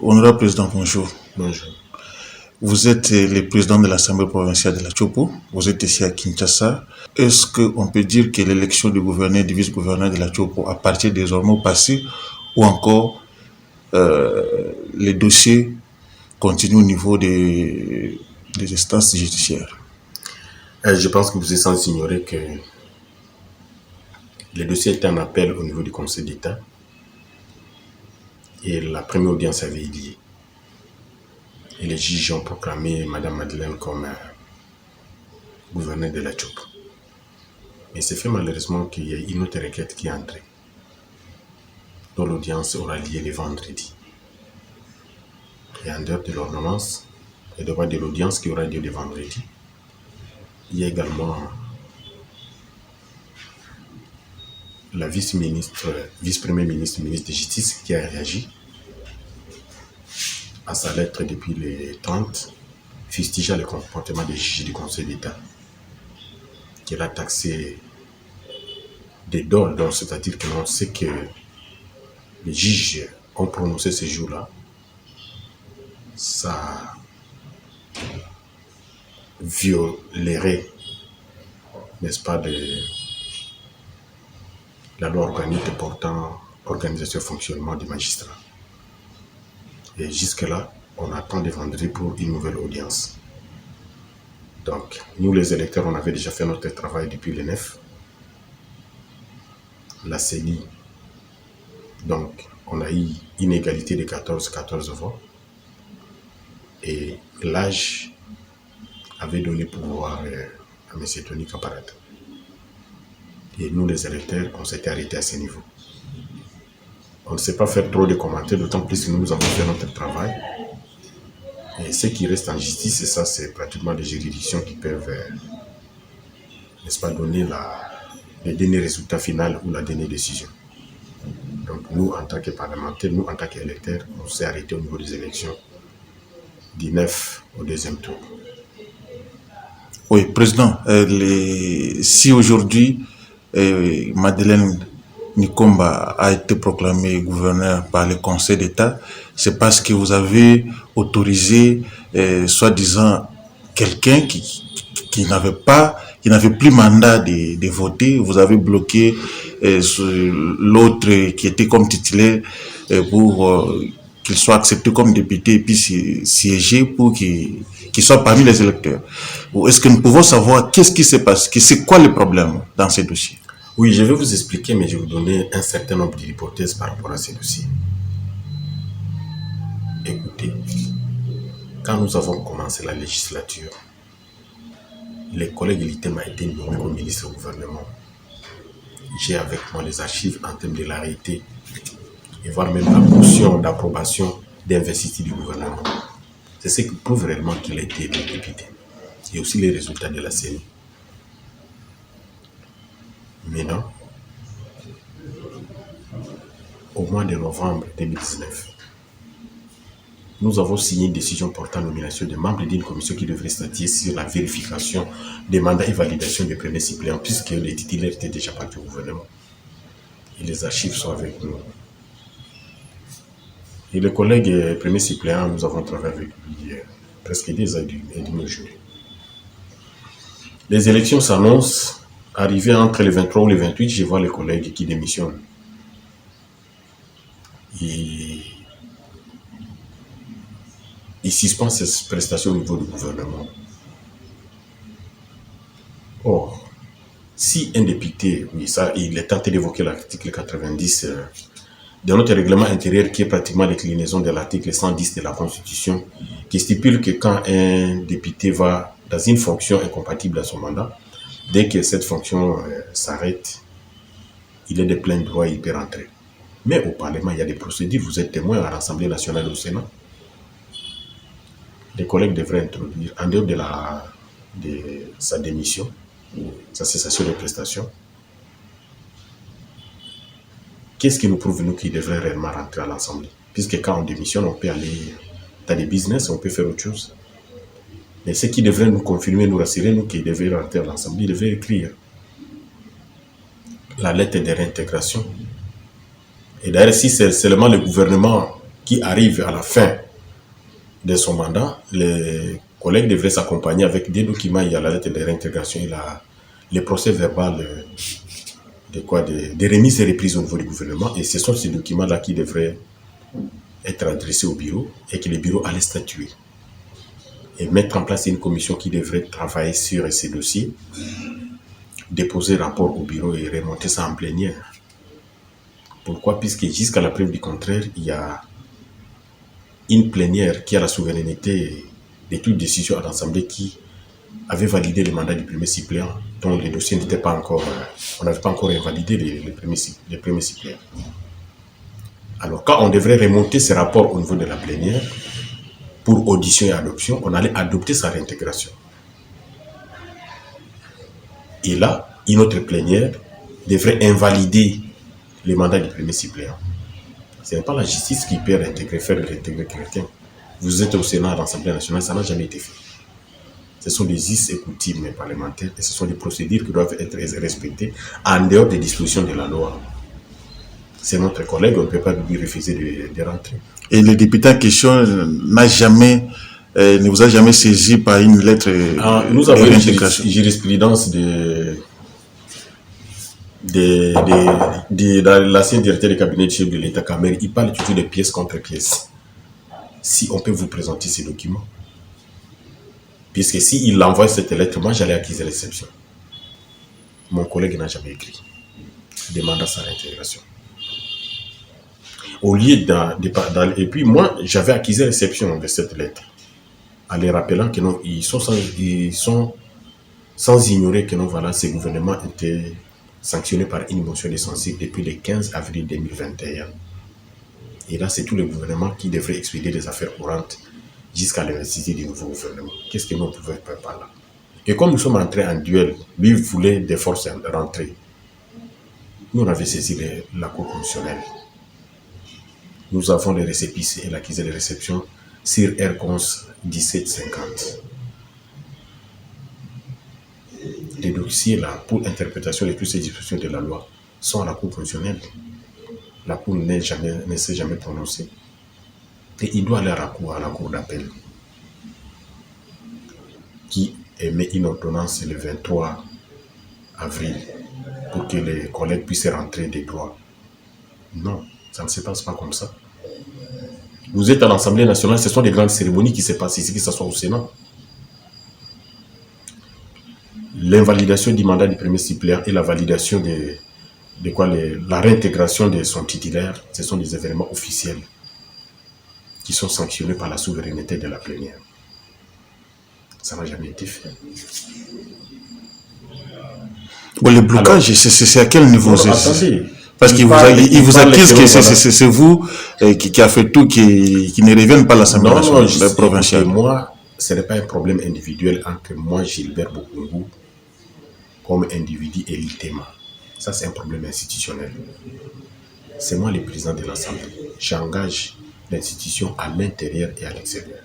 Honorable Président, bonjour. Bonjour. Vous êtes le président de l'Assemblée provinciale de la Tchopo. Vous êtes ici à Kinshasa. Est-ce qu'on peut dire que l'élection du gouverneur et du vice-gouverneur de la Tchopo appartient désormais au passé ou encore les dossiers continuent au niveau des instances judiciaires? Je pense que vous êtes sans ignorer que le dossier est en appel au niveau du Conseil d'État et la première audience avait eu lieu. Et les juges ont proclamé Mme Madeleine comme gouverneur de la Tchopo. Mais c'est fait malheureusement qu'il y a une autre requête qui est entrée, dont l'audience aura lieu le vendredi. Et en dehors de l'ordonnance et de l'audience qui aura lieu le vendredi, il y a également la vice-premier ministre, ministre de Justice, qui a réagi à sa lettre depuis les 30, fustigeant le comportement des juges du Conseil d'État, qu'elle a taxé des dons, c'est-à-dire que l'on sait que les juges ont prononcé ce jour-là, ça violerait, n'est-ce pas, la loi organique portant organisation et fonctionnement des magistrats. Et jusque-là, on attend de vendredi pour une nouvelle audience. Donc, nous les électeurs, on avait déjà fait notre travail depuis le 9. La CENI, donc, on a eu une égalité de 14 voix. Et l'âge avait donné pouvoir à M. Tony Kaparata. Et nous, les électeurs, on s'était arrêtés à ce niveau. On ne sait pas faire trop de commentaires, d'autant plus que nous avons fait notre travail. Et ce qui reste en justice, et ça, c'est pratiquement les juridictions qui peuvent, n'est-ce pas, donner le dernier résultat final ou la dernière décision. Donc, nous, en tant que parlementaires, nous, en tant qu'électeurs, on s'est arrêtés au niveau des élections du 9 au deuxième tour. Oui, Président, si aujourd'hui Madeleine Nikomba a été proclamée gouverneur par le Conseil d'État, c'est parce que vous avez autorisé, soi-disant, quelqu'un qui n'avait plus mandat de voter. Vous avez bloqué l'autre qui était comme titulaire pour qu'il soit accepté comme député et puis siéger pour qu'il soit parmi les électeurs. Est-ce que nous pouvons savoir qu'est-ce qui se passe, c'est quoi le problème dans ces dossiers? Oui, je vais vous expliquer, mais je vais vous donner un certain nombre d'hypothèses par rapport à ces dossiers. Écoutez, quand nous avons commencé la législature, les collègues l'ITEM a été nommé comme ministre au gouvernement. J'ai avec moi les archives en termes de l'arrêté et voire même la motion d'approbation d'investiture du gouvernement. C'est ce qui prouve réellement qu'il a été élu député. Et aussi les résultats de la CENI. Maintenant, au mois de novembre 2019, nous avons signé une décision portant nomination de membres d'une commission qui devrait statuer sur la vérification des mandats et validation des premiers suppléants, puisque les titulaires étaient déjà partis au gouvernement. Et les archives sont avec nous. Et le collègue premier suppléant, nous avons travaillé avec lui presque 10 ans et demi aujourd'hui. Les élections s'annoncent. Arrivé entre le 23 ou le 28, je vois les collègues qui démissionnent. Ils suspendent ces prestations au niveau du gouvernement. Or, si un député, oui, ça, il est tenté d'évoquer l'article 90 de notre règlement intérieur, qui est pratiquement l'inclinaison de l'article 110 de la Constitution, qui stipule que quand un député va dans une fonction incompatible à son mandat, dès que cette fonction s'arrête, il est de plein droit, il peut rentrer. Mais au Parlement, il y a des procédures. Vous êtes témoin à l'Assemblée nationale et au Sénat. Les collègues devraient introduire, en dehors de sa démission, sa cessation de prestation, qu'est-ce qui nous prouve, nous, qu'il devrait réellement rentrer à l'Assemblée? Puisque quand on démissionne, on peut aller dans des business, on peut faire autre chose. Mais ce qui devrait nous confirmer, nous rassurer, nous, qu'il devait rentrer à l'Assemblée, il devait écrire la lettre de réintégration. Et d'ailleurs, si c'est seulement le gouvernement qui arrive à la fin de son mandat, les collègues devraient s'accompagner avec des documents. Il y a la lettre de réintégration, il y a les procès verbal des remises et reprises au niveau du gouvernement. Et ce sont ces documents-là qui devraient être adressés au bureau et que le bureau allait statuer. Et mettre en place une commission qui devrait travailler sur ces dossiers, déposer rapport au bureau et remonter ça en plénière. Pourquoi? Puisque jusqu'à la preuve du contraire, il y a une plénière qui a la souveraineté de toute décision à l'Assemblée qui avait validé le mandat du premier suppléant, dont les dossiers n'étaient pas encore, on n'avait pas encore invalidé les premiers suppléants. Alors quand on devrait remonter ces rapports au niveau de la plénière, pour audition et adoption, on allait adopter sa réintégration. Et là, une autre plénière devrait invalider le mandat du premier suppléant. Ce n'est pas la justice qui peut faire réintégrer quelqu'un. Vous êtes au Sénat, à l'Assemblée nationale, ça n'a jamais été fait. Ce sont des us et coutumes parlementaires et ce sont des procédures qui doivent être respectées en dehors des dispositions de la loi. C'est notre collègue, on ne peut pas lui refuser de rentrer. Et le député en question ne vous a jamais saisi par une lettre nous avons une jurisprudence de l'ancien directeur de cabinet du chef de l'État, Kamer. Il parle toujours de pièces contre pièces. Si on peut vous présenter ces documents, puisque s'il envoie cette lettre, moi j'allais acquiser l'exception. Mon collègue n'a jamais écrit, demandant sa réintégration. Au lieu et puis moi, j'avais acquis réception de cette lettre, en les rappelant que non, ils sont sans ignorer que non, voilà, ces gouvernements étaient sanctionnés par une motion de censure depuis le 15 avril 2021. Et là, c'est tout le gouvernement qui devrait expédier des affaires courantes jusqu'à l'investiture du nouveau gouvernement. Qu'est-ce que nous pouvons faire par là? Et comme nous sommes entrés en duel, lui voulait des forces rentrer. Nous, on avait saisi la Cour constitutionnelle. Nous avons les récépissés et l'accusé de réception sur R11 1750. Les dossiers là, pour interprétation de toutes ces dispositions de la loi, sont à la Cour constitutionnelle. La Cour ne s'est jamais prononcée. Et il doit aller à la Cour d'appel, qui émet une ordonnance le 23 avril pour que les collègues puissent rentrer des droits. Non. Ça ne se passe pas comme ça. Vous êtes à l'Assemblée nationale, ce sont des grandes cérémonies qui se passent ici, que ce soit au Sénat. L'invalidation du mandat du premier suppléant et la validation la réintégration de son titulaire, ce sont des événements officiels qui sont sanctionnés par la souveraineté de la plénière. Ça n'a jamais été fait. Bon, le blocage, c'est à quel niveau? Attendez. Parce qu'il vous accuse que c'est vous qui a fait tout, qui ne revienne pas à l'Assemblée nationale provinciale. Moi, ce n'est pas un problème individuel entre moi, Gilbert Bokungu, comme individu et l'ITEMA. Ça, c'est un problème institutionnel. C'est moi le président de l'Assemblée. J'engage l'institution à l'intérieur et à l'extérieur.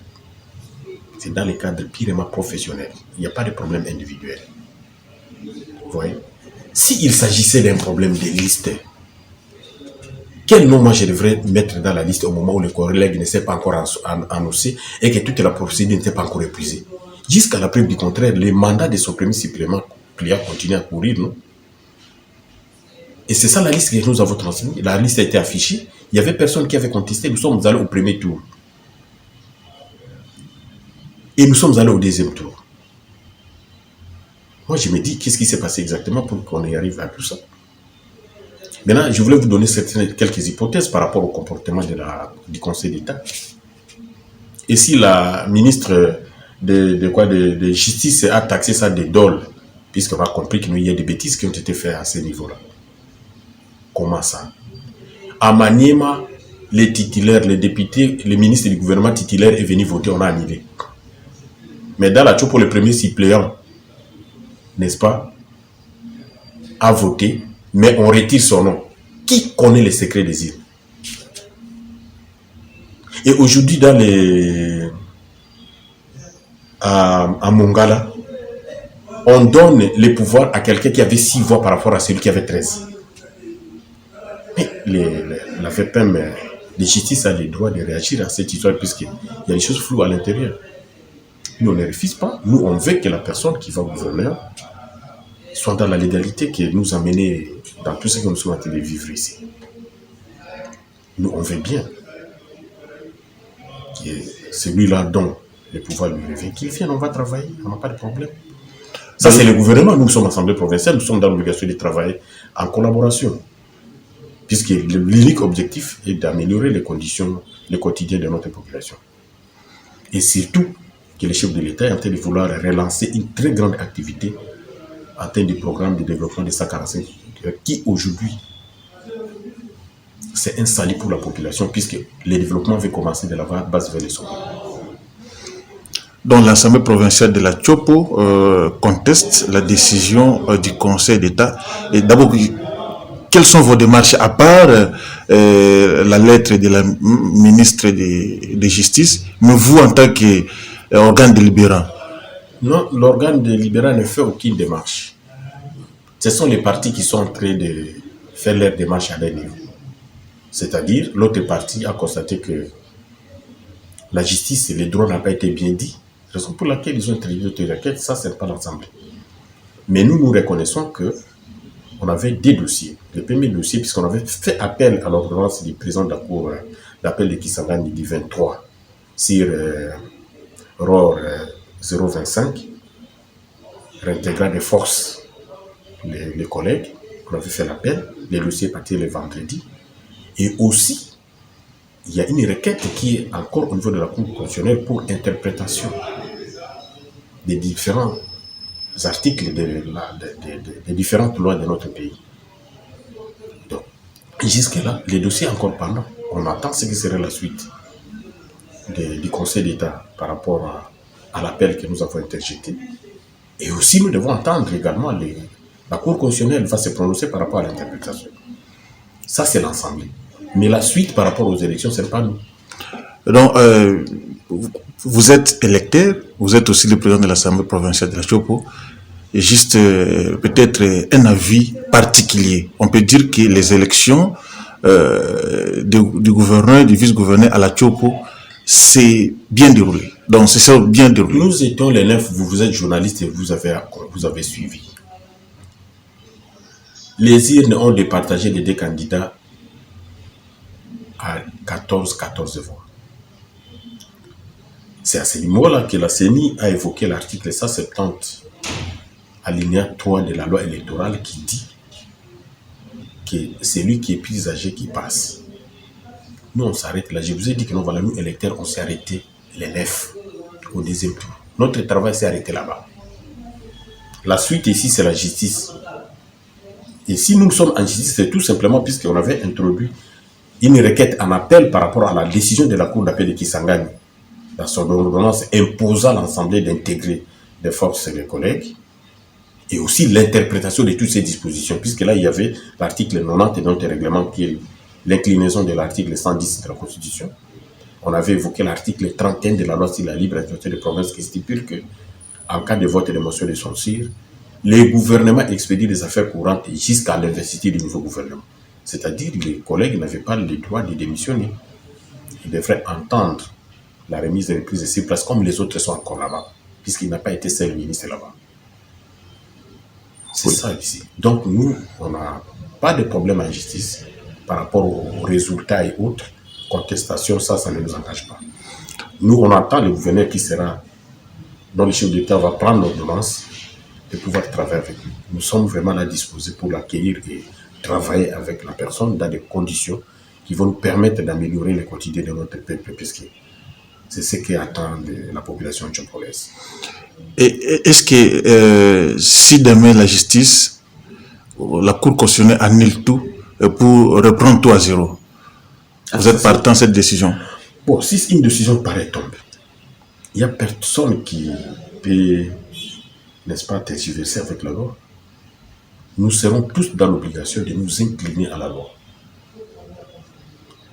C'est dans le cadre purement professionnel. Il n'y a pas de problème individuel. Vous voyez? S'il s'agissait d'un problème de liste, quel nom moi je devrais mettre dans la liste au moment où le collègue ne s'est pas encore annoncé et que toute la procédure n'était pas encore épuisée? Jusqu'à la preuve du contraire, le mandat de son premier supplément continue à courir, non? Et c'est ça la liste que nous avons transmise. La liste a été affichée. Il n'y avait personne qui avait contesté. Nous sommes allés au premier tour. Et nous sommes allés au deuxième tour. Moi, je me dis, qu'est-ce qui s'est passé exactement pour qu'on y arrive à tout ça? Maintenant, je voulais vous donner quelques hypothèses par rapport au comportement du Conseil d'État. Et si la ministre de Justice a taxé ça de dol, puisqu'on a compris qu'il y a des bêtises qui ont été faites à ce niveau-là. Comment ça? À Maniema, les titulaires, les députés, le ministre du gouvernement titulaire est venu voter, on a annulé. Mais dans la Tchopo, le premier suppléant, n'est-ce pas, a voté, mais on retire son nom. Qui connaît les secrets des îles? Et aujourd'hui, à Mongala, on donne le pouvoir à quelqu'un qui avait 6 voix par rapport à celui qui avait 13. Mais la VPM La justice a le droit de réagir à cette histoire puisqu'il y a des choses floues à l'intérieur. Nous, on ne refuse pas. Nous, on veut que la personne qui va gouverner soit dans la légalité qui nous a menés dans tout ce que nous sommes en train de vivre ici. Nous, on veut bien que celui-là dont le pouvoir lui revient, qu'il vienne, on va travailler, on n'a pas de problème. Ça, c'est le gouvernement. Nous sommes assemblée provinciale, nous sommes dans l'obligation de travailler en collaboration. Puisque l'unique objectif est d'améliorer les conditions, le quotidien de notre population. Et surtout, que le chef de l'État est en train de vouloir relancer une très grande activité en termes de programme de développement de 145 qui aujourd'hui c'est un salut pour la population puisque le développement va commencer de la base vers le sommet. Donc l'Assemblée provinciale de la Tchopo conteste la décision du Conseil d'État. Et d'abord, quelles sont vos démarches à part la lettre de la ministre de Justice, mais vous en tant qu'organe délibérant? Non, l'organe délibérant ne fait aucune démarche. Ce sont les partis qui sont en train de faire leur démarche à leur niveau. C'est-à-dire, l'autre parti a constaté que la justice et les droits n'ont pas été bien dit. Raison pour laquelle ils ont introduit d'autres requêtes, ça, ce n'est pas l'Assemblée. Mais nous reconnaissons qu'on avait des dossiers. Le premier dossier, puisqu'on avait fait appel à l'ordonnance du président de la Cour d'appel de Kisangani du 23 sur ROR 025, réintégrant des forces les collègues. On avait fait l'appel. Les dossiers partis le vendredi. Et aussi, il y a une requête qui est encore au niveau de la Cour constitutionnelle pour interprétation des différents articles des différentes lois de notre pays. Donc, jusque-là, les dossiers encore pendant. On attend ce qui serait la suite du Conseil d'État par rapport à l'appel que nous avons interjeté. Et aussi, nous devons entendre également la Cour constitutionnelle va se prononcer par rapport à l'interprétation. Ça, c'est l'ensemble. Mais la suite par rapport aux élections, ce n'est pas nous. Donc, vous êtes électeur, vous êtes aussi le président de l'Assemblée provinciale de la Tchopo. Et juste peut-être un avis particulier. On peut dire que les élections du gouverneur, du vice-gouverneur à la Tchopo, c'est bien déroulé. Donc, c'est ça, bien déroulé. Nous étions les 9, vous êtes journaliste et vous avez suivi. Les urnes ont départagé les deux candidats à 14 voix. C'est à ce niveau-là que la CENI a évoqué l'article 170, alinéa 3 de la loi électorale qui dit que c'est lui qui est plus âgé qui passe. Nous, on s'arrête là. Je vous ai dit que nous, voilà, nous, électeurs, on s'est arrêté les 9 au deuxième tour. Notre travail s'est arrêté là-bas. La suite ici, c'est la justice. Et si nous sommes en justice, c'est tout simplement puisqu'on avait introduit une requête en appel par rapport à la décision de la Cour d'appel de Kisangani, dans son ordonnance imposant à l'Assemblée d'intégrer des forces et des collègues, et aussi l'interprétation de toutes ces dispositions, puisque là, il y avait l'article 90 de notre règlement qui est l'inclinaison de l'article 110 de la Constitution. On avait évoqué l'article 31 de la loi sur la libre administration des provinces qui stipule que, en cas de vote et de motion de censure, les gouvernements expédient des affaires courantes jusqu'à l'investiture du nouveau gouvernement. C'est-à-dire que les collègues n'avaient pas le droit de démissionner. Ils devraient entendre la remise et reprise de ces places comme les autres sont encore là-bas, puisqu'il n'a pas été seul ministre là-bas. C'est ça ici. Donc nous, on n'a pas de problème en justice par rapport aux résultats et autres. Contestation, ça ne nous engage pas. Nous, on attend le gouverneur qui sera, dont le chef d'État va prendre l'ordonnance de pouvoir travailler avec nous. Nous sommes vraiment là disposés pour l'accueillir et travailler avec la personne dans des conditions qui vont nous permettre d'améliorer le quotidien de notre peuple, puisque c'est ce qu'attend la population tchopolaise. Et est-ce que si demain la justice, la Cour constitutionnelle annule tout pour reprendre tout à zéro, vous êtes partant de cette décision? Bon, si une décision pareille tombe, il n'y a personne qui peut, n'est-ce pas, tergiverser avec la loi. Nous serons tous dans l'obligation de nous incliner à la loi.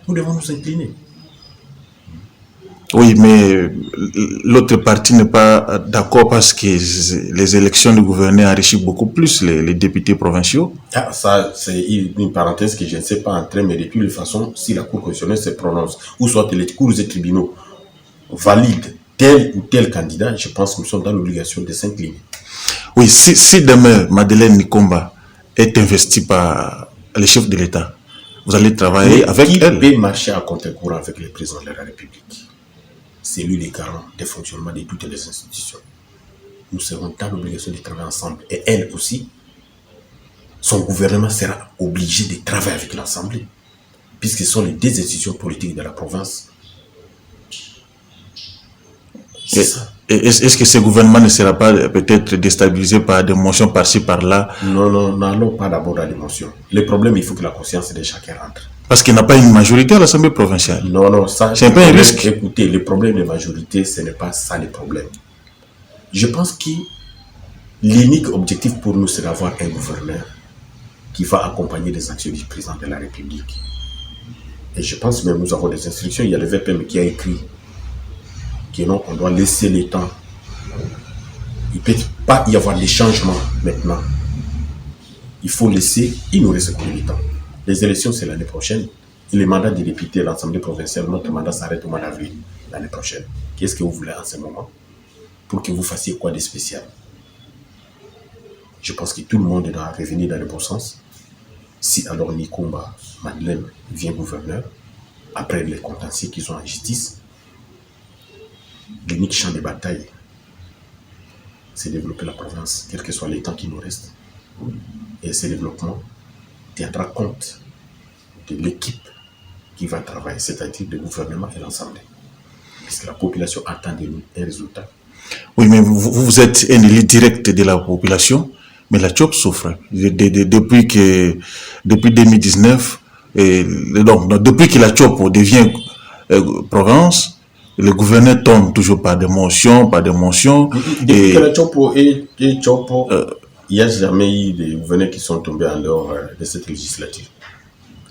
Nous devons nous incliner. Oui, mais l'autre partie n'est pas d'accord parce que les élections du gouverneur enrichissent beaucoup plus les députés provinciaux. Ah, ça, c'est une parenthèse que je ne sais pas entrer, mais de toutes les façons, si la Cour constitutionnelle se prononce, ou soit les cours et tribunaux valident tel ou tel candidat, je pense que nous sommes dans l'obligation de s'incliner. Oui, si demain Madeleine Nikomba est investie par le chef de l'État, vous allez travailler avec elle. Qui peut marcher à contre-courant avec le président de la République? C'est lui le garant des fonctionnements de toutes les institutions. Nous serons dans l'obligation de travailler ensemble. Et elle aussi, son gouvernement sera obligé de travailler avec l'Assemblée, puisque ce sont les deux institutions politiques de la province. C'est ça. Est-ce que ce gouvernement ne sera pas peut-être déstabilisé par des motions par-ci, par-là? Non, n'allons pas d'abord à l'émotion. Le problème, il faut que la conscience de chacun rentre. Parce qu'il n'a pas une majorité à l'Assemblée provinciale. Non, ça, c'est un peu un risque. Écoutez, le problème de majorité, ce n'est pas ça le problème. Je pense que l'unique objectif pour nous, c'est d'avoir un gouverneur qui va accompagner les actions du président de la République. Et je pense même nous avons des instructions. Il y a le VPM qui a écrit que non, on doit laisser le temps. Il ne peut pas y avoir des changements maintenant. Il faut laisser, il nous reste combien de temps? Les élections, c'est l'année prochaine. Et les mandats des députés à l'Assemblée provinciale, notre mandat s'arrête au mois d'avril l'année prochaine. Qu'est-ce que vous voulez en ce moment pour que vous fassiez quoi de spécial? Je pense que tout le monde doit revenir dans le bon sens. Si alors Nikomba, Madeleine vient gouverneur, après les contentieux qu'ils ont en justice, l'unique champ de bataille, c'est développer la province, quel que soit les temps qui nous restent. Et ce développement tiendra compte de l'équipe qui va travailler, c'est-à-dire le gouvernement et l'Assemblée. Puisque la population attend de nous un résultat. Oui, mais vous êtes un élu direct de la population, mais la CHOP souffre. Depuis 2019, depuis que la CHOP devient province, le gouverneur tombe toujours par des motions, Depuis que la CHOP est CHOP, il n'y a jamais eu de gouverneurs qui sont tombés en dehors de cette législature.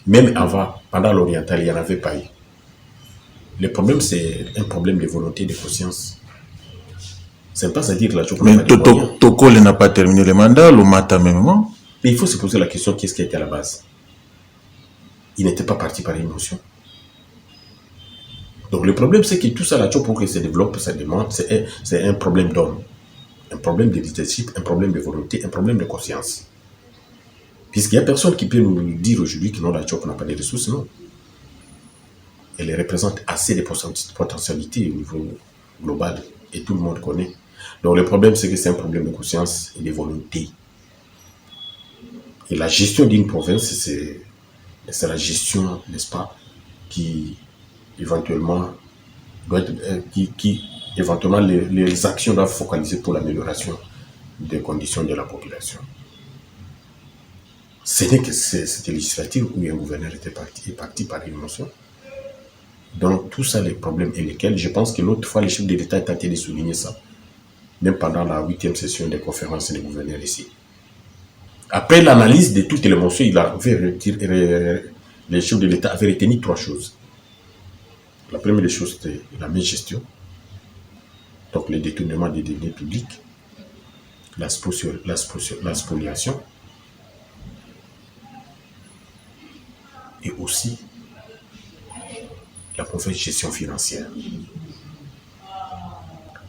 Même avant, pendant l'oriental, il n'y en avait pas eu. Le problème, c'est un problème de volonté, de conscience. C'est pas à dire que la CHOP n'a pas de moyens. Toko n'a pas terminé le mandat, le matin même. Mais il faut se poser la question, qu'est-ce qui était à la base? Il n'était pas parti par émotion. Donc le problème, c'est que tout ça, la CHOP, pour que ça développe, ça demande, c'est un problème d'homme. Un problème de leadership, un problème de volonté, un problème de conscience. Puisqu'il n'y a personne qui peut nous dire aujourd'hui que non, la CHOP n'a pas de ressources, non. Elle représente assez de potentialités au niveau global et tout le monde connaît. Donc le problème, c'est que c'est un problème de conscience et de volonté. Et la gestion d'une province, c'est la gestion, n'est-ce pas, qui éventuellement doit être, éventuellement les actions doivent focaliser pour l'amélioration des conditions de la population. Ce n'est que cette législature où un gouverneur est parti par émotion. Donc tout ça, les problèmes et lesquels, je pense que l'autre fois, le chef de l'État a tenté de souligner ça, même pendant la 8e session des conférences des gouverneurs ici. Après l'analyse de toutes les motions, le chef de l'État avait retenu 3 choses. La première des choses, c'était la mégestion, donc le détournement des deniers publics, la spoliation, et aussi la mauvaise gestion financière.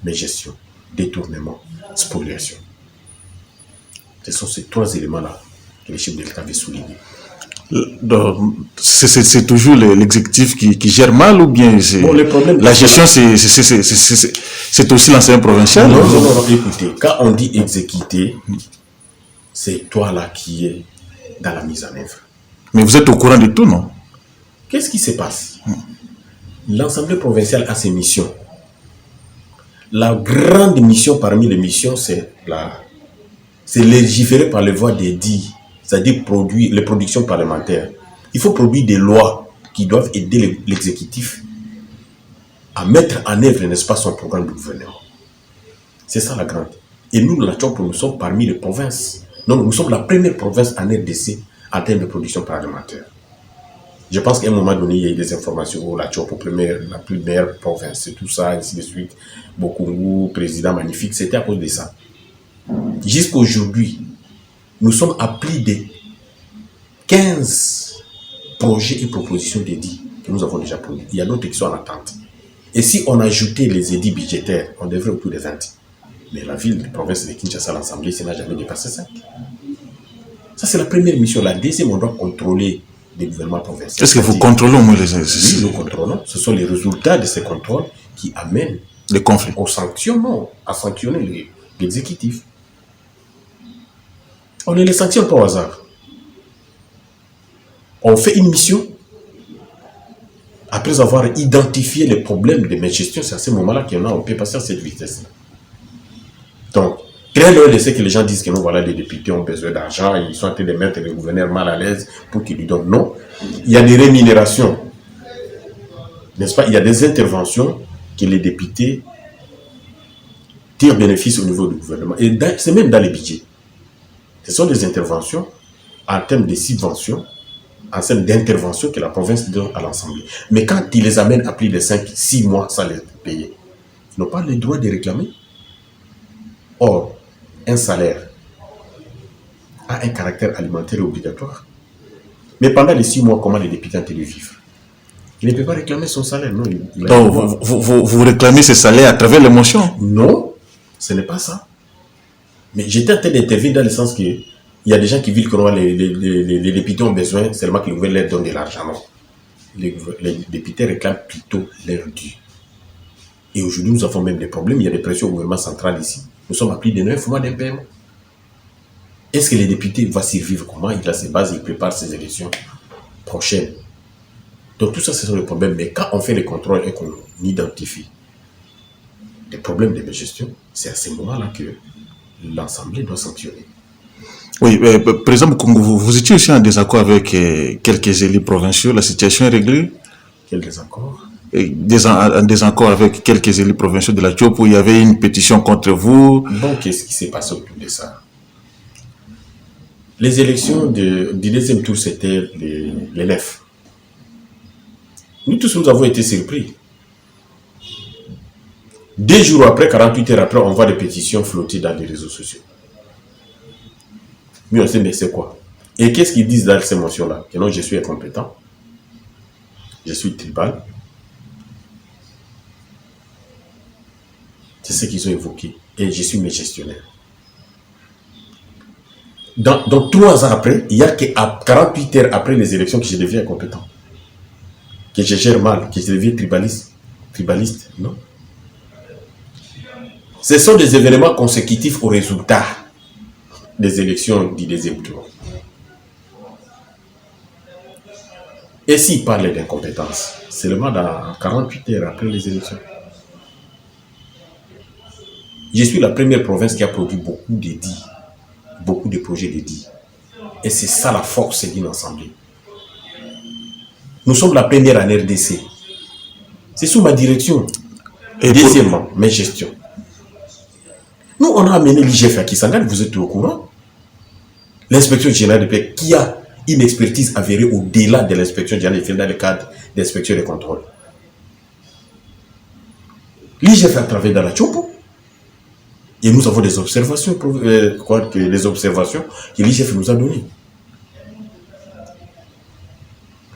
Mégestion, détournement, spoliation. Ce sont ces 3 éléments-là que le chef de l'État avait souligné. C'est toujours l'exécutif qui gère mal ou bien la gestion, c'est aussi l'enseignant provincial? Non, écoutez, quand on dit exécuter, c'est toi là qui es dans la mise en œuvre. Mais vous êtes au courant de tout, non? Qu'est-ce qui se passe? L'Assemblée provinciale a ses missions. La grande mission parmi les missions, c'est légiférer par les voies des dits, c'est-à-dire les productions parlementaires. Il faut produire des lois qui doivent aider l'exécutif à mettre en œuvre, n'est-ce pas, son programme de gouvernement. C'est ça la grande. Et nous, la CHOP, nous sommes parmi les provinces. Non, nous sommes la première province en RDC en termes de production parlementaire. Je pense qu'à un moment donné, il y a eu des informations où la Tchopo, la plus meilleure province, et tout ça, ainsi de suite. Bokungu, président magnifique, c'était à cause de ça. Jusqu'aujourd'hui, nous sommes à plus de 15 projets et propositions d'édits que nous avons déjà produits. Il y a d'autres qui sont en attente. Et si on ajoutait les édits budgétaires, on devrait autour de 20. Mais la ville, la province de Kinshasa, l'Assemblée, ça n'a jamais dépassé 5. Ça, c'est la première mission. La deuxième, on doit contrôler les gouvernements provinciaux. Est-ce que vous contrôlez au moins les Oui, nous contrôlons. Ce sont les résultats de ces contrôles qui amènent les conflits aux sanctions, non, à sanctionner l'exécutif. On ne les sanctionne pas au hasard. On fait une mission. Après avoir identifié les problèmes de gestion, c'est à ce moment-là qu'on peut passer à cette vitesse-là. Donc, très loin de ce que les gens disent que non, voilà, les députés ont besoin d'argent, ils sont en train de mettre le gouverneur mal à l'aise pour qu'il lui donne. Non, il y a des rémunérations, n'est-ce pas? Il y a des interventions que les députés tirent bénéfice au niveau du gouvernement. Et c'est même dans les budgets. Ce sont des interventions en termes de subventions, en termes d'intervention que la province donne à l'Assemblée. Mais quand ils les amènent à plus de 5-6 mois sans les payer, ils n'ont pas le droit de réclamer. Or, un salaire a un caractère alimentaire obligatoire. Mais pendant les 6 mois, comment les députés ont pu vivre? Il ne peut pas réclamer son salaire, non. Donc, vous réclamez ce salaire à travers l'émotion? Non, ce n'est pas ça. Mais j'étais en train d'intervenir dans le sens que il y a des gens qui vivent que les députés ont besoin seulement que le gouvernement leur donne de l'argent. Non. Les députés réclament plutôt leur dû. Et aujourd'hui, nous avons même des problèmes. Il y a des pressions au gouvernement central ici. Nous sommes à plus de 9 mois d'impaiement. Est-ce que les députés vont survivre? Comment? Il a ses bases, il prépare ses élections prochaines. Donc tout ça, ce sont les problèmes. Mais quand on fait les contrôles et qu'on identifie les problèmes de gestion, c'est à ce moment-là que l'Assemblée doit sanctionner. Oui, président Bokungu, vous étiez aussi en désaccord avec quelques élus provinciaux. La situation est réglée? Quel désaccord? En désaccord avec quelques élus provinciaux de la Tchopo, où il y avait une pétition contre vous. Bon, qu'est-ce qui s'est passé autour de ça? Les élections du deuxième tour, c'était les 9. Nous tous, nous avons été surpris. 2 jours après, 48 heures après, on voit des pétitions flotter dans les réseaux sociaux. Mais on sait, mais c'est quoi? Et qu'est-ce qu'ils disent dans ces motions-là? Que non, je suis incompétent, je suis tribal. C'est ce qu'ils ont évoqué. Et je suis mes gestionnaires. Donc 3 ans après, il n'y a qu'à 48 heures après les élections que je deviens incompétent. Que je gère mal, que je deviens tribaliste. Non. Ce sont des événements consécutifs aux résultats des élections du deuxième tour. Et s'il parle d'incompétence, seulement dans 48 heures après les élections. Je suis la première province qui a produit beaucoup d'édits, beaucoup de projets d'édits. Et c'est ça la force d'une assemblée. Nous sommes la première en RDC. C'est sous ma direction. Et deuxièmement, mes gestions. Nous, on a amené l'IGF à Kisangani, vous êtes au courant. L'inspection générale de paix qui a une expertise avérée au-delà de l'inspection générale de paix dans le cadre d'inspection et de contrôle. L'IGF a travaillé dans la Tchopo. Et nous avons des observations, les observations que l'IGF nous a données.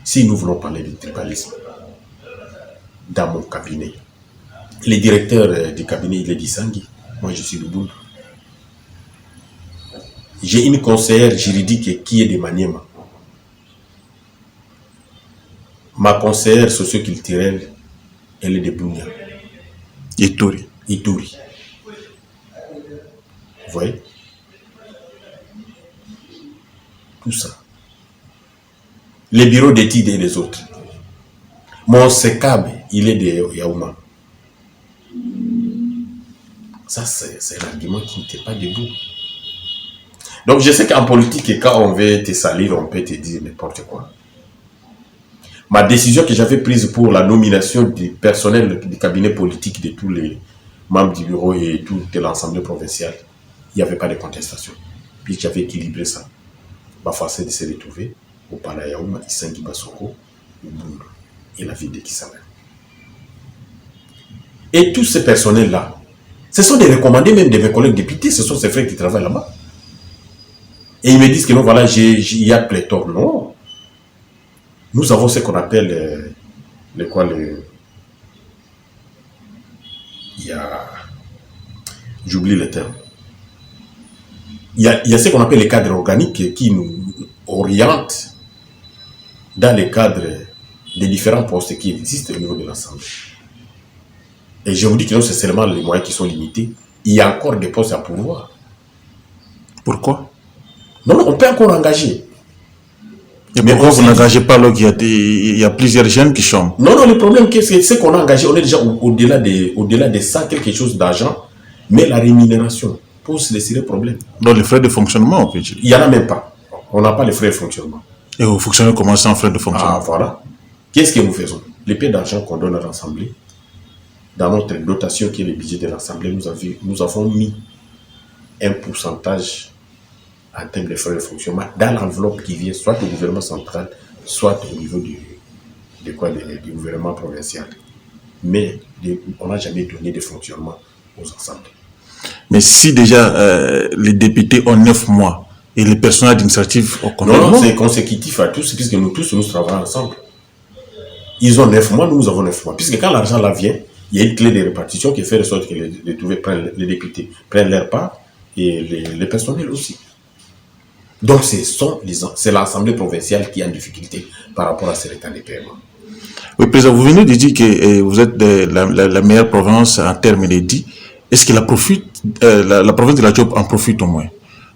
Si nous voulons parler du tribalisme, dans mon cabinet, le directeur du cabinet, il est d'Issangui. Moi, je suis de Boulou. J'ai une conseillère juridique qui est de Maniema. Ma conseillère socio-culturelle, elle est de Bounia. Ituri. Vous voyez? Tout ça. Les bureaux d'études et les autres. Mon SECAB, il est de Yaouma. Ça, c'est l'argument qui n'était pas debout. Donc, je sais qu'en politique, quand on veut te salir, on peut te dire n'importe quoi. Ma décision que j'avais prise pour la nomination du personnel du cabinet politique de tous les membres du bureau et de l'Assemblée provinciale, il n'y avait pas de contestation. Puis j'avais équilibré ça. Ma façon de se retrouver au Palayaouma, Issangui Basoko, Ubundu et la ville de Kisangani. Et tous ces personnels-là, ce sont des recommandés même de mes collègues députés, ce sont ces frères qui travaillent là-bas. Et ils me disent que non, voilà, il y a pléthore. Non. Nous avons ce qu'on appelle il y a, j'oublie le terme. Il y a ce qu'on appelle les cadres organiques qui nous orientent dans les cadres des différents postes qui existent au niveau de l'Assemblée. Et je vous dis que non, c'est seulement les moyens qui sont limités. Il y a encore des postes à pourvoir. Pourquoi? Non, on peut encore engager. Et mais pourquoi vous n'engagez pas alors qu'il y a plusieurs jeunes qui chantent? Non, le problème, c'est qu'on a engagé, on est déjà au-delà de ça, quelque chose d'argent, mais la rémunération pose les sérieux problèmes. Donc les frais de fonctionnement, on peut dire. Il n'y en a même pas. On n'a pas les frais de fonctionnement. Et vous fonctionnez comment sans frais de fonctionnement? Ah, voilà. Qu'est-ce que nous faisons? Les paix d'argent qu'on donne à l'Assemblée, dans notre dotation qui est le budget de l'Assemblée, nous avons mis un pourcentage en termes de frais de fonctionnement dans l'enveloppe qui vient soit au gouvernement central, soit au niveau du gouvernement provincial. Mais on n'a jamais donné de fonctionnement aux assemblées. Mais si déjà les députés ont 9 mois et les personnels administratifs ont combien? Non, c'est consécutif à tous, puisque nous tous, nous travaillons ensemble. Ils ont 9 mois, nous avons 9 mois. Puisque quand l'argent là vient, il y a une clé de répartition qui fait de sorte que les députés prennent leur part et les personnels aussi. Donc c'est l'Assemblée provinciale qui est en difficulté par rapport à ces retards de paiement. Oui, président, vous venez de dire que vous êtes la meilleure province en termes de dits. Est-ce que la province de la Diop en profite au moins?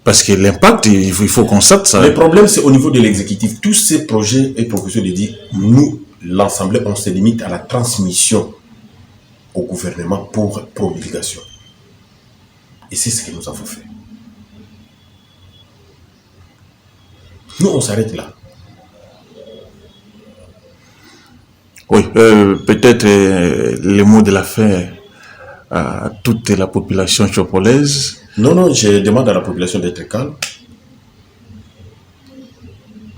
Parce que l'impact, il faut qu'on sache ça. Le problème, c'est au niveau de l'exécutif. Tous ces projets et propositions de dits, nous, l'Assemblée, on se limite à la transmission au gouvernement pour promulgation. Et c'est ce que nous avons fait. Nous, on s'arrête là. Oui, peut-être les mots de la fin à toute la population chopolaise. Non, je demande à la population d'être calme,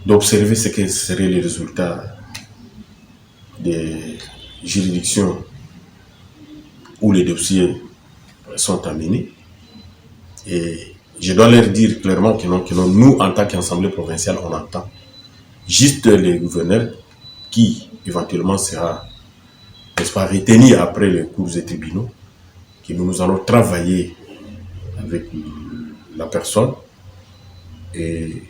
d'observer ce que seraient les résultats des juridictions où les dossiers sont amenés. Et je dois leur dire clairement que non, nous, en tant qu'Assemblée provinciale, on entend juste les gouverneurs qui, éventuellement, sera, n'est-ce pas, retenu après les cours et tribunaux, que nous allons travailler avec la personne et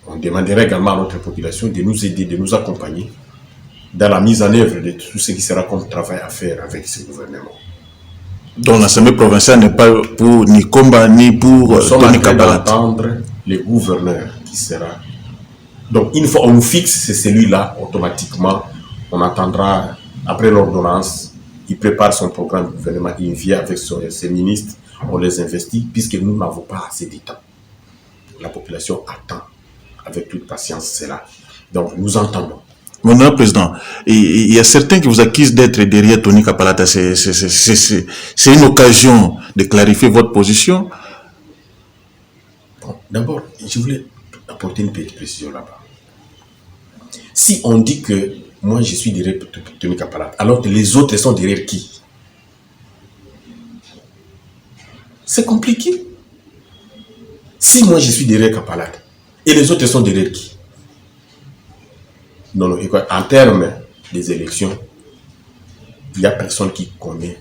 on demanderait également à notre population de nous aider, de nous accompagner dans la mise en œuvre de tout ce qui sera comme travail à faire avec ce gouvernement. Donc l'Assemblée provinciale n'est pas pour ni combat ni pour nous sommes en train d'entendre le gouverneur qui sera. Donc une fois on nous fixe c'est celui-là, automatiquement on attendra après l'ordonnance, il prépare son programme de gouvernement, il vient avec ses ministres, on les investit puisque nous n'avons pas assez de temps. La population attend avec toute patience cela. Donc nous entendons. Mon président, il y a certains qui vous accusent d'être derrière Tony Kapalata. C'est une occasion de clarifier votre position. Bon, d'abord, je voulais apporter une petite précision là-bas. Si on dit que moi je suis derrière Tony Kapalata, alors que les autres sont derrière qui? C'est compliqué. Si moi je suis derrière Kapalata et les autres sont derrière qui? Non, en termes des élections, il n'y a personne qui connaît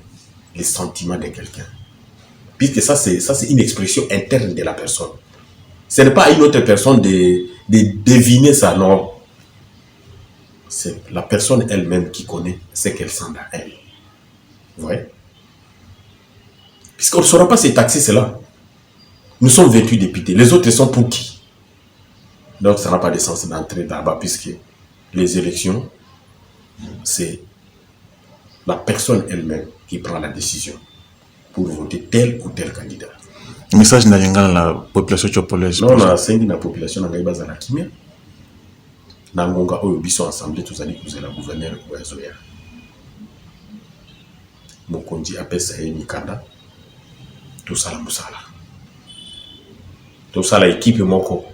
les sentiments de quelqu'un. Puisque ça, c'est une expression interne de la personne. Ce n'est pas à une autre personne de deviner ça, non. C'est la personne elle-même qui connaît ce qu'elle sent dans elle. Vous voyez? Puisqu'on ne saura pas se taxer cela. Nous sommes 28 députés. Les autres sont pour qui? Donc ça n'a pas de sens d'entrer là-bas puisque les élections, c'est la personne elle-même qui prend la décision pour voter tel ou tel candidat. Le message n'a rien à la population chopolaise. Non, la population n'a pas la kimia. Nangonga oyobiso ensemble tous allez poser la gouverneur ou Azoya. Mokonji apesa et Mikanda. Tout ça la musala. Tout ça la équipe moko.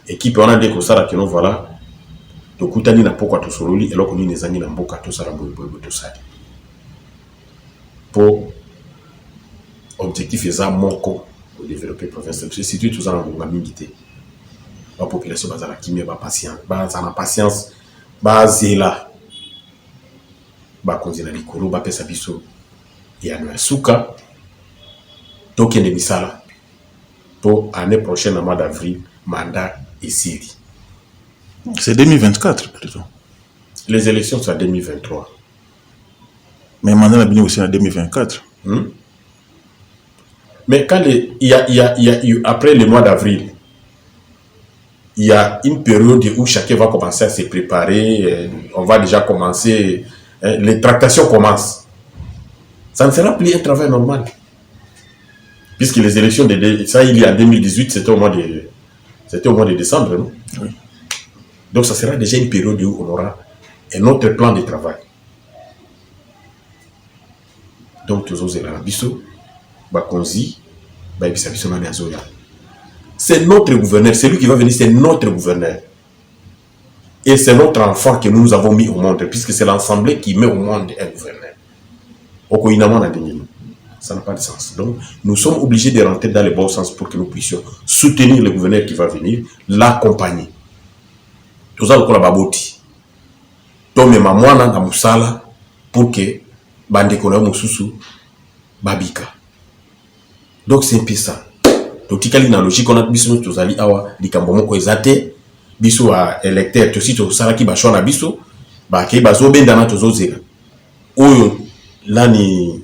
Équipe on a dit que ça là que nous voilà. tokutani na pokwa tosololi eloko nini ezangi na mboka tosala boyeboyebo tosali po objectif eza moko pour développer province parce que si tu tozala ngonga mingi te ba population bazala kimia ba patience bazala patience bazela bakonzi na likolo bapesa biso yano ya suka tokende misala pour année prochaine en mois d'avril mandat esili. C'est 2024 plutôt. Les élections sont en 2023. Mais mandat la bini aussi en 2024. Mais quand il y a après le mois d'avril, il y a une période où chacun va commencer à se préparer, on va déjà commencer, les tractations commencent. Ça ne sera plus un travail normal. Puisque les élections, ça il y a en 2018, c'était au mois de décembre. Non? Oui. Donc ça sera déjà une période où on aura un autre plan de travail. Donc tous les Bisso, Bakonzi, c'est notre gouverneur, c'est lui qui va venir, c'est notre gouverneur. Et c'est notre enfant que nous avons mis au monde, puisque c'est l'Assemblée qui met au monde un gouverneur. Ça n'a pas de sens. Donc, nous sommes obligés de rentrer dans le bon sens pour que nous puissions soutenir le gouverneur qui va venir, l'accompagner. Tout ça, c'est la baboti. Donc, ma moana na musala pour que bandekona mususu babika. Donc, c'est un peu ça. Donc, tikali na logique on a biso tozali awa likambo moko ezate biso a électeur to si to sala ki ba shona biso ba ke bazo benda na tozozela. Oyo lani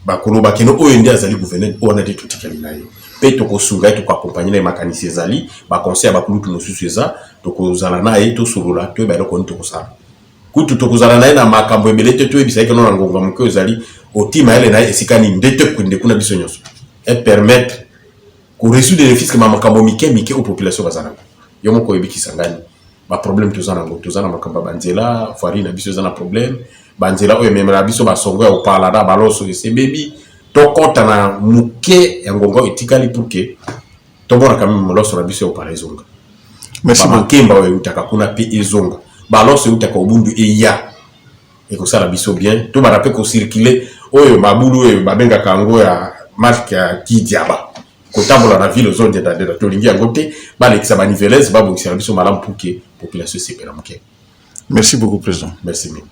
bakolo bakeno oyo ndi azali gouverneur on a dit tout tikali na yo. Pe to ko sunga to ko accompagner na makanisi ezali ba conseil ba kulutu mosusu eza to ko zala na ye to solola to ba ko nto ko sala. Kutu to ko zala na ye na makambo ebele te to ebisa ke no ngonga moko ezali otima ele na esikani ndete kunde kuna biso nyoso. Et permettre qu'on résoudre les fiscs makambo mike aux populations bazana. Yomo ko ebiki sangani. Ba problème tozana ngo tozana makamba banzela, farina biso zana problème. Banzela oyo memela biso basongo ya opala da baloso ese baby. To kota na muke ya ngongo etikali pour que to bona quand même loso na biso ya opala ezonga. Merci beaucoup. Makemba oyo utaka kuna pe ezonga. Baloso utaka obundu eya. Et ko sala biso bien. To ba rappel ko circuler oyo mabulu oyo babenga kango ya marque ya Kidiaba. Kotambola na ville zone de tolingi ngote ba lekisa ba nivelez ba bongisa biso malamu pour que population se pela muke. Merci beaucoup président. Merci mec.